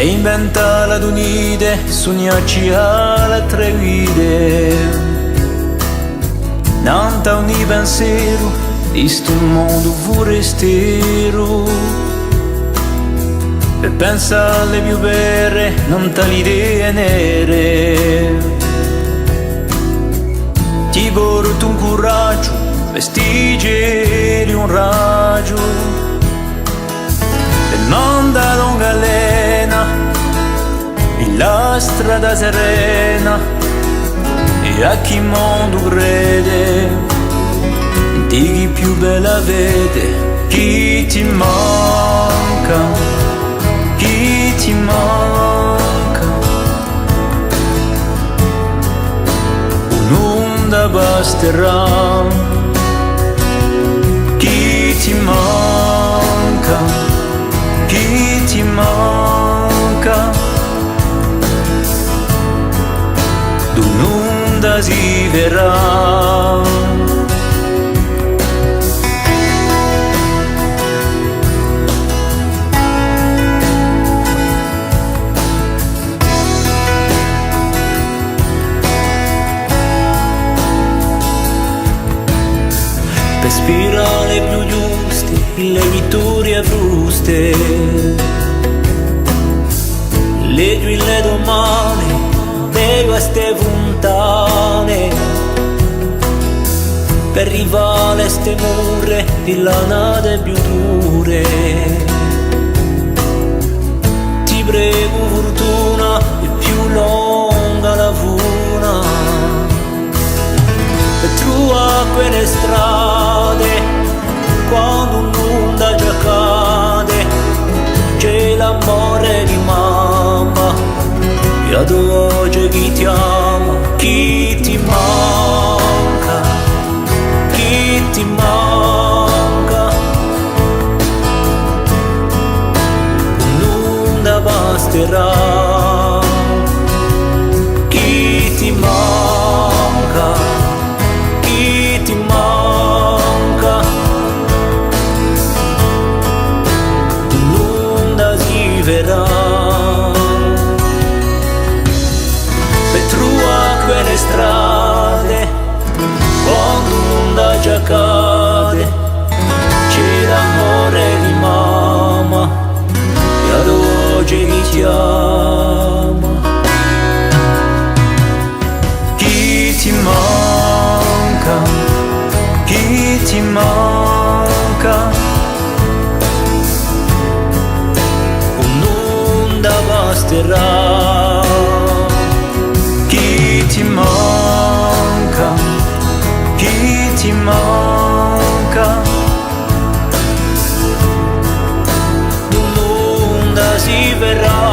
inventare un'idea, sognarci altre vite. Nanta un pensiero di sto mondo forestiero, e pensa alle più vere, non t'idee nere. Ti porto un coraggio, vestigli di un raggio, e manda lunga lena, in la strada serena, e a chi mondo crede, di chi più bella vede, chi ti manca, chi ti manca. Un'onda basterà, chi ti manca, chi ti manca. D'un'onda si verrà. Per spirale più giuste, le vittorie fruste, le giù le domani, le queste fontane, per rivale ste mure di lanate più dure. Ti prego fortuna, è più lunga la funa, e trova quelle strade, quando un'onda già cade, c'è l'amore di mamma, e ad oggi chi ti ama, chi ti manca, chi ti manca. Un'onda basterà, chi ti manca, chi ti manca. Un'onda si verrà, per trovare quelle strade, quando l'onda già cade, c'è l'amore di mamma, e ad oggi chi ti ama. Chi ti manca, chi ti manca. Un'onda basterà, chi ti manca, chi ti manca. Un'onda si verrà.